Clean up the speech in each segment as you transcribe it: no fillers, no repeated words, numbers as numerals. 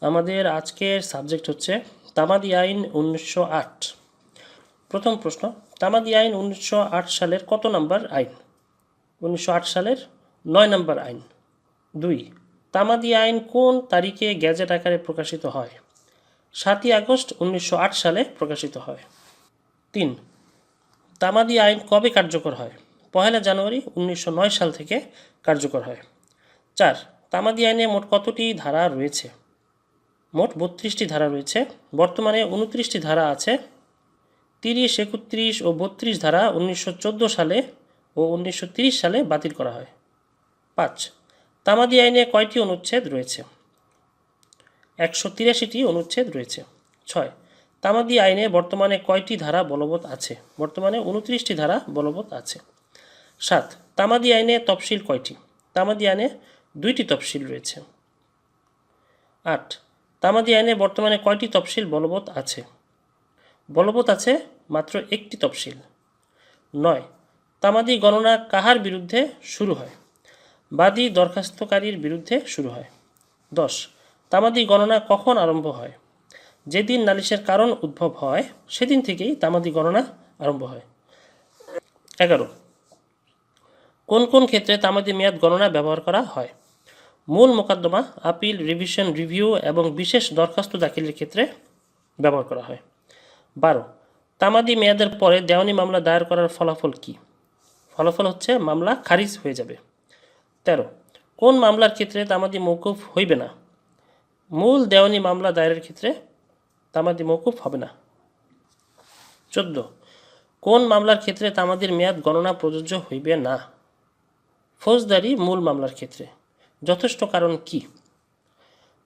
আমাদের আজকের সাবজেক্ট হচ্ছে তামাদি আইন 1908। প্রথম প্রশ্ন, তামাদি আইন 1908 সালের কত নম্বর আইন? 1908 সালের 9 নম্বর আইন। 2, তামাদি আইন কোন তারিখে গেজেট আকারে প্রকাশিত হয়? 7ই আগস্ট 1908 সালে প্রকাশিত হয়। 3, তামাদি আইন কবে কার্যকর হয়? 1 জানুয়ারি 1909 সাল থেকে কার্যকর হয়। 4, তামাদি আইনে মোট কতটি ধারা রয়েছে? মোট 32টি ধারা রয়েছে। বর্তমানে 29টি ধারা আছে। 30, 31 ও 32 ধারা 1914 সালে ও 1930 সালে বাতিল করা হয়। 5, তামাদি আইনে কয়টি অনুচ্ছেদ রয়েছে? 183টি অনুচ্ছেদ রয়েছে। 6, তামাদি আইনে বর্তমানে কয়টি ধারা বলবৎ আছে? বর্তমানে 29টি ধারা বলবৎ আছে। 7, তামাদি আইনে তফসিল কয়টি? তামাদি আইনে 2টি তফসিল রয়েছে। 8, তামাদি আইনে বর্তমানে কয়টি তফসিল বলবৎ আছে? বলবৎ আছে মাত্র 1টি তফসিল। 9, তামাদি গণনা কাহার বিরুদ্ধে শুরু হয়? বাদী দরখাস্তকারীর বিরুদ্ধে শুরু হয়। 10, তামাদি গণনা কখন আরম্ভ হয়? যেদিন নালিশের কারণ উদ্ভব হয় সেদিন থেকেই তামাদি গণনা আরম্ভ হয়। 11, কোন কোন ক্ষেত্রে তামাদি মেয়াদ গণনা ব্যবহার করা হয়? মূল মোকদ্দমা, আপিল, রিভিশন, রিভিউ এবং বিশেষ দরখাস্ত দাখিলের ক্ষেত্রে ব্যবহার করা হয়। 12, তামাদি মেয়াদের পরে দেওয়ানি মামলা দায়ের করার ফলাফল কি? ফলাফল হচ্ছে মামলা খারিজ হয়ে যাবে। 13, কোন মামলার ক্ষেত্রে তামাদি মওকুফ হইবে না? মূল দেওয়ানি মামলা দায়েরের ক্ষেত্রে তামাদি মওকুফ হবে না। 14, কোন মামলার ক্ষেত্রে তামাদির মেয়াদ গণনা প্রযোজ্য হইবে না? ফৌজদারি মূল মামলার ক্ষেত্রে। যথেষ্ট কারণ কি?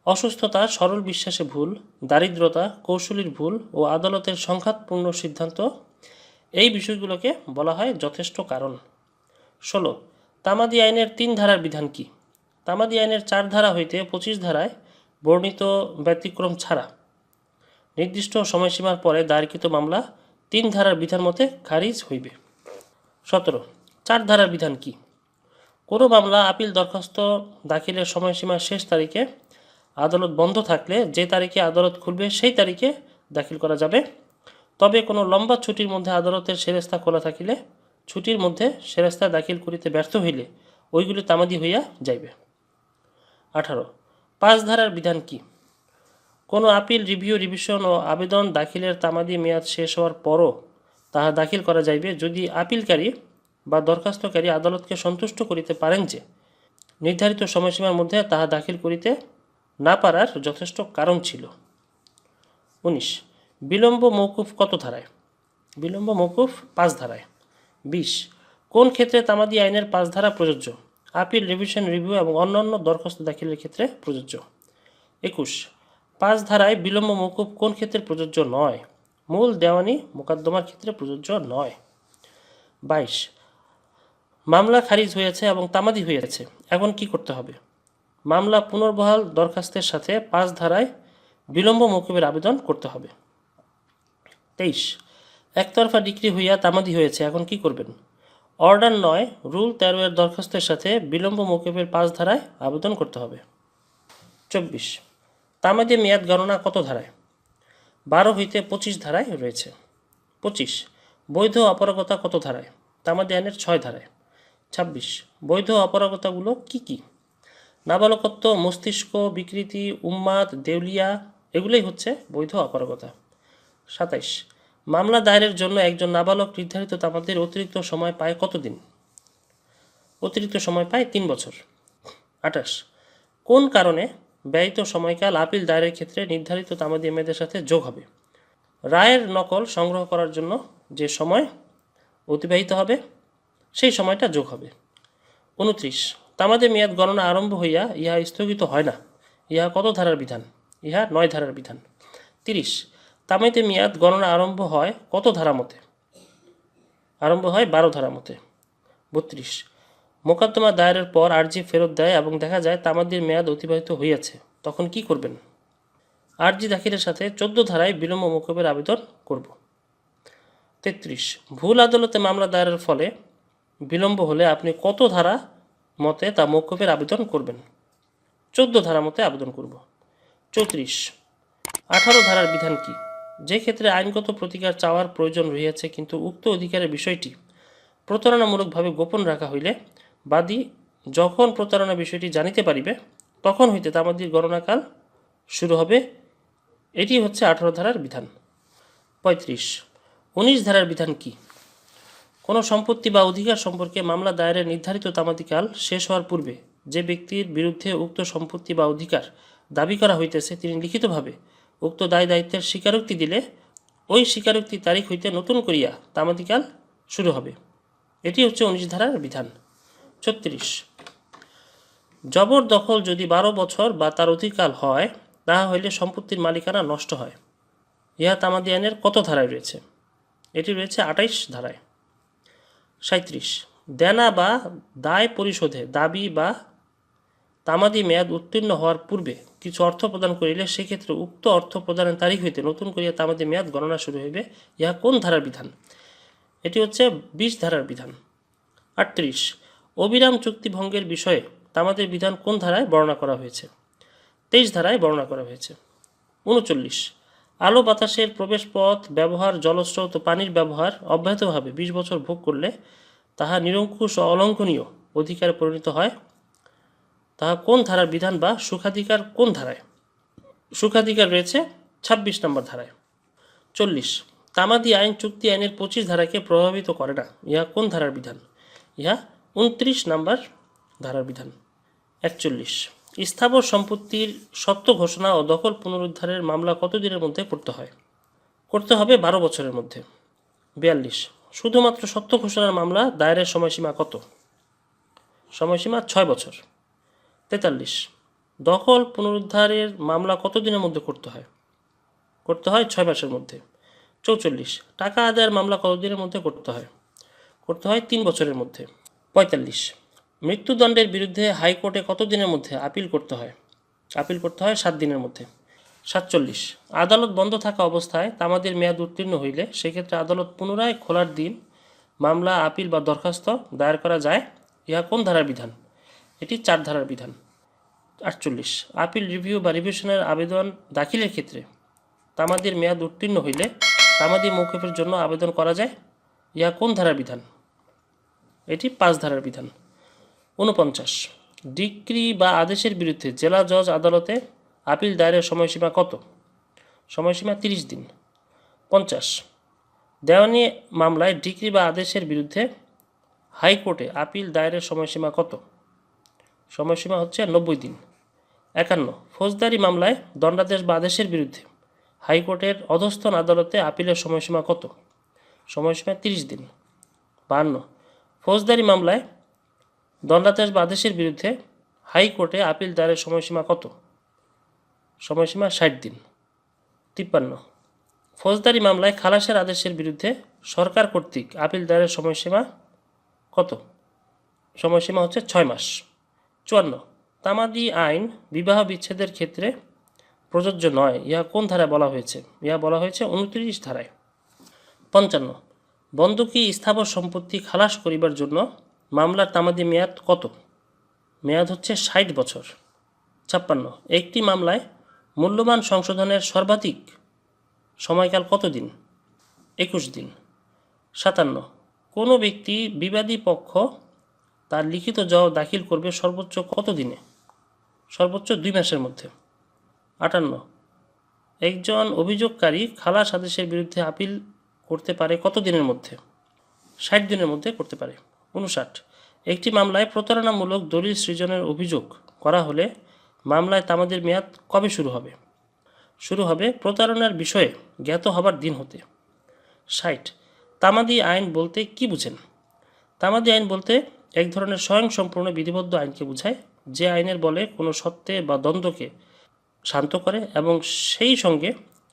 অসুস্থতা, সরল বিশ্বাসে ভুল, দারিদ্রতা, কৌশলীর ভুল ও আদালতের সংঘাতপূর্ণ সিদ্ধান্ত, এই বিষয়গুলোকে বলা হয় যথেষ্ট কারণ। 16, তামাদি আইনের 3 ধারার বিধান কি? তামাদি আইনের 4 ধারা হইতে 25 ধারায় বর্ণিত ব্যতিক্রম ছাড়া নির্দিষ্ট সময়সীমার পরে দায়েরকৃত মামলা 3 ধারার বিধান মতে খারিজ হইবে। 17, 4 ধারার বিধান কি? কোনো মামলা আপিল দরখাস্ত দাখিলের সময়সীমার শেষ তারিখে আদালত বন্ধ থাকলে যে তারিখে আদালত খুলবে সেই তারিখে দাখিল করা যাবে। তবে কোনো লম্বা ছুটির মধ্যে আদালতের সেরেস্তা খোলা থাকিলে ছুটির মধ্যে সেরেস্তা দাখিল করিতে ব্যর্থ হইলে ওইগুলি তামাদি হইয়া যাইবে। 18, 5 ধারার বিধান কি? কোনো আপিল, রিভিউ, রিভিশন ও আবেদন দাখিলের তামাদি মেয়াদ শেষ হওয়ার পরও তাহা দাখিল করা যাইবে যদি আপিলকারী বা দরখাস্তকারী আদালতকে সন্তুষ্ট করিতে পারেন যে নির্ধারিত সময়সীমার মধ্যে তাহা দাখিল করিতে না পারার যথেষ্ট কারণ ছিল। 19, বিলম্ব মওকুফ কত ধারায়? বিলম্ব মওকুফ 5 ধারায়। 20, কোন ক্ষেত্রে তামাদি আইনের 5 ধারা প্রযোজ্য? আপিল, রিভিশন, রিভিউ এবং অন্যান্য দরখাস্ত দাখিলের ক্ষেত্রে প্রযোজ্য। 21, 5 ধারায় বিলম্ব মওকুফ কোন ক্ষেত্রে প্রযোজ্য নয়? মূল দেওয়ানি মোকদ্দমার ক্ষেত্রে প্রযোজ্য নয়। 22, মামলা খারিজ হয়েছে এবং তামাদি হয়েছে, এখন কি করতে হবে? মামলা পুনর্বহাল দরখাস্তের সাথে 5 ধারায় বিলম্ব মওকুফের আবেদন করতে হবে। 23, একতরফা ডিক্রি হইয়া তামাদি হয়েছে, এখন কি করবেন? অর্ডার 9 রুল 13 এর দরখাস্তের সাথে বিলম্ব মওকুফের 5 ধারায় আবেদন করতে হবে। 24, তামাদি মেয়াদ গণনা কত ধারায়? 12 হইতে 25 ধারায় রয়েছে। 25, বৈধ অপারগতা কত ধারায়? তামাদি আইনের 6 ধারায়। 26, বৈধ অপারগতাগুলো কি কি? নাবালকত্ব, মস্তিষ্ক বিকৃতি, উন্মাদ, দেউলিয়া, এগুলোই হচ্ছে বৈধ অপারগতা। 27, মামলা দায়েরের জন্য একজন নাবালক নির্ধারিত তামাদির অতিরিক্ত সময় পায় কতদিন? অতিরিক্ত সময় পায় 3 বছর। 28, কোন কারণে ব্যয়িত সময়কাল আপিল দায়েরের ক্ষেত্রে নির্ধারিত তামাদি মেয়াদের সাথে যোগ হবে? রায়ের নকল সংগ্রহ করার জন্য যে সময় অতিবাহিত হবে সেই সময়টা যোগ হবে। 29, তামাদি মেয়াদ গণনা আরম্ভ হইয়া ইহা স্থগিত হয় না, ইহা কত ধারার বিধান? ইহা 9 ধারার বিধান। 30, তামাদি মেয়াদ গণনা আরম্ভ হয় কত ধারা মতে? আরম্ভ হয় 12 ধারা মতে। 32, মোকদ্দমা দায়েরের পর আর্জি ফেরত দেয় এবং দেখা যায় তামাদির মেয়াদ অতিবাহিত হইয়াছে, তখন কি করবেন? আর্জি দাখিলের সাথে 14 ধারায় বিলম্ব মওকুফের আবেদন করব। 33, ভুল আদালতে মামলা দায়েরের ফলে বিলম্ব হলে আপনি কত ধারা মতে তা মওকুফের আবেদন করবেন? 14 ধারা মতে আবেদন করব। 34 18 ধারার বিধান কি? যে ক্ষেত্রে আইনগত প্রতিকার চাওয়ার প্রয়োজন রহিয়াছে কিন্তু উক্ত অধিকারের বিষয়টি প্রতারণামূলকভাবে গোপন রাখা হইলে বাদী যখন প্রতারণা বিষয়টি জানিতে পারিবে তখন হইতে তামাদির গণনাকাল শুরু হবে। এটি হচ্ছে 18 ধারার বিধান। 35 19 ধারার বিধান কি? কোনো সম্পত্তি বা অধিকার সম্পর্কে মামলা দায়েরের নির্ধারিত তামাদিকাল শেষ হওয়ার পূর্বে যে ব্যক্তির বিরুদ্ধে উক্ত সম্পত্তি বা অধিকার দাবি করা হইতেছে তিনি লিখিতভাবে উক্ত দায় দায়িত্বের স্বীকারোক্তি দিলে ওই স্বীকারোক্তি তারিখ হইতে নতুন করিয়া তামাদিকাল শুরু হবে। এটি হচ্ছে 19 ধারার বিধান। 36 জবরদখল যদি 12 বছর বা তার অধিককাল হয় তাহা হইলে সম্পত্তির মালিকানা নষ্ট হয়। ইহা তামাদি আইনের কত ধারায় রয়েছে? এটি রয়েছে 28 ধারায়। 37 দেনা বা দায় পরিশোধে দাবি বা তামাদি মেয়াদ উত্তীর্ণ হওয়ার পূর্বে কিছু অর্থ প্রদান করিলে সেক্ষেত্রে উক্ত অর্থ প্রদানের তারিখ হইতে নতুন করিয়া তামাদি মেয়াদ গণনা শুরু হইবে। ইহা কোন ধারার বিধান? এটি হচ্ছে 20 ধারার বিধান। 38 অবিরাম চুক্তি ভঙ্গের বিষয়ে তামাদের বিধান কোন ধারায় বর্ণনা করা হয়েছে? 23 ধারায় বর্ণনা করা হয়েছে। 39 আলো বাতাসের প্রবেশ পথ ব্যবহার জলস্রোত ও পানির ব্যবহার অব্যাহতভাবে 20 বছর ভোগ করলে তাহা নিরঙ্কুশ ও অলঙ্ঘনীয় অধিকারে পরিণত হয়। তাহা কোন ধারার বিধান বা সুখাধিকার কোন ধারায়? সুখাধিকার রয়েছে 26 নম্বর ধারায়। 40 তামাদি আইন চুক্তি আইনের 25 ধারাকে প্রভাবিত করে না। ইহা কোন ধারার বিধান? ইহা 29 নম্বর ধারার বিধান। 41 স্থাবর সম্পত্তির সত্ত্ব ঘোষণা ও দখল পুনরুদ্ধারের মামলা কত দিনের মধ্যে করতে হয়? করতে হবে 12 বছরের মধ্যে। 42 শুধুমাত্র সত্ত্ব ঘোষণার মামলা দায়েরের সময়সীমা কত? সময়সীমা 6 বছর। 43 দখল পুনরুদ্ধারের মামলা কত দিনের মধ্যে করতে হয়? করতে হয় 6 মাসের মধ্যে। 44 টাকা আদায়ের মামলা কত দিনের মধ্যে করতে হয়? করতে হয় 3 বছরের মধ্যে। 45 মৃত্যুদণ্ডের বিরুদ্ধে হাইকোর্টে কত দিনের মধ্যে আপিল করতে হয়? আপিল করতে হয় 7 দিনের মধ্যে। 47 আদালত বন্ধ থাকা অবস্থায় তামাদির মেয়াদ উত্তীর্ণ হইলে সেক্ষেত্রে আদালত পুনরায় খোলার দিন মামলা আপিল বা দরখাস্ত দায়ের করা যায়। ইহা কোন ধারার বিধান? এটি 4 ধারার বিধান। 48 আপিল রিভিউ বা রিভিশনের আবেদন দাখিলের ক্ষেত্রে তামাদির মেয়াদ উত্তীর্ণ হইলে তামাদি মৌকুফের জন্য আবেদন করা যায়। ইহা কোন ধারার বিধান? এটি 5 ধারার বিধান। 49 ডিক্রি বা আদেশের বিরুদ্ধে জেলা জজ আদালতে আপিল দায়েরের সময়সীমা কত? সময়সীমা 30 দিন। 50 দেওয়ানি মামলায় ডিক্রি বা আদেশের বিরুদ্ধে হাইকোর্টে আপিল দায়েরের সময়সীমা কত? সময়সীমা হচ্ছে 90 দিন। 51 ফৌজদারি মামলায় দণ্ডাদেশ বা আদেশের বিরুদ্ধে হাইকোর্টের অধস্থন আদালতে আপিলের সময়সীমা কত? সময়সীমা 30 দিন। 52 ফৌজদারি মামলায় দণ্ডাদেশ বা আদেশের বিরুদ্ধে হাইকোর্টে আপিল দায়েরের সময়সীমা কত? সময়সীমা 60 দিন। 53 ফৌজদারি মামলায় খালাসের আদেশের বিরুদ্ধে সরকার কর্তৃক আপিল দায়েরের সময়সীমা কত? সময়সীমা হচ্ছে 6 মাস। 54 তামাদি আইন বিবাহ বিচ্ছেদের ক্ষেত্রে প্রযোজ্য নয়। ইহা কোন ধারায় বলা হয়েছে? ইহা বলা হয়েছে 29 ধারায়। 55 বন্ধকি স্থাবর সম্পত্তি খালাস করিবার জন্য মামলার তামাদি মেয়াদ কত? মেয়াদ হচ্ছে 60 বছর। 56 একটি মামলায় মূল্যবান সংশোধনের সর্বাধিক সময়কাল কত দিন? 21 দিন। 57 কোনো ব্যক্তি বিবাদী পক্ষ তার লিখিত জবাব দাখিল করবে সর্বোচ্চ কত দিনে? সর্বোচ্চ 2 মাসের মধ্যে। 58 একজন অভিযোগকারী খালাস আদেশের বিরুদ্ধে আপিল করতে পারে কত দিনের মধ্যে? 60 দিনের মধ্যে করতে পারে। 59 একটি মামলায় প্রতারণামূলক দলিল সৃজনের অভিযোগ করা হলে মামলায় তামাদির মেয়াদ কবে শুরু হবে? শুরু হবে প্রতারণার বিষয়ে জ্ঞাত হবার দিন হতে। 60 তামাদি আইন বলতে কি বুঝেন? তামাদি আইন বলতে এক ধরনের স্বয়ংসম্পূর্ণ বিধিবদ্ধ আইনকে বোঝায় যে আইনের বলে কোনো সত্ত্বে বা দ্বন্দ্বকে শান্ত করে এবং সেই সঙ্গে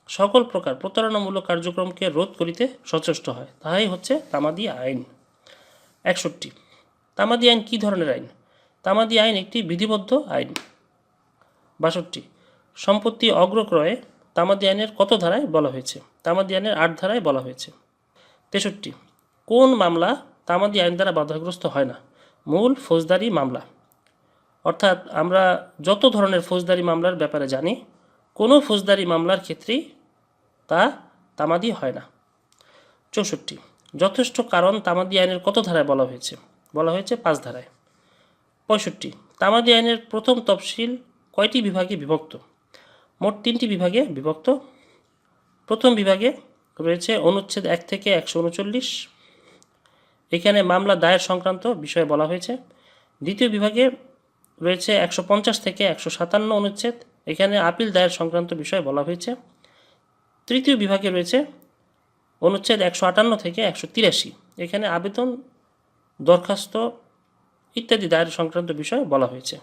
সকল প্রকার প্রতারণামূলক কার্যক্রমকে রোধ করিতে সচেষ্ট হয়, তাহাই হচ্ছে তামাদি আইন। 61 তামাদি আইন কী ধরনের আইন? তামাদি আইন একটি বিধিবদ্ধ আইন। 62 সম্পত্তি অগ্রক্রয়ে তামাদি আইনের কত ধারায় বলা হয়েছে? তামাদি আইনের 8 ধারায় বলা হয়েছে। 63 কোন মামলা তামাদি আইন দ্বারা বাধাগ্রস্ত হয় না? মূল ফৌজদারি মামলা। অর্থাৎ আমরা যত ধরনের ফৌজদারি মামলার ব্যাপারে জানি কোনো ফৌজদারি মামলার ক্ষেত্রেই তা তামাদি হয় না। 64 যথেষ্ট কারণ তামাদি আইনের কত ধারায় বলা হয়েছে? বলা হয়েছে 5 ধারায়। 65 তামাদি আইনের প্রথম তফসিল কয়টি বিভাগে বিভক্ত? মোট 3টি বিভাগে বিভক্ত। প্রথম বিভাগে রয়েছে অনুচ্ছেদ 1 থেকে 139, এখানে মামলা দায়ের সংক্রান্ত বিষয়ে বলা হয়েছে। দ্বিতীয় বিভাগে রয়েছে 150 থেকে 157 অনুচ্ছেদ, এখানে আপিল দায়ের সংক্রান্ত বিষয়ে বলা হয়েছে। তৃতীয় বিভাগে রয়েছে অনুচ্ছেদ 158 থেকে 183, এখানে আবেদন, দরখাস্ত ইত্যাদি দায়ের সংক্রান্ত বিষয়ে বলা হয়েছে।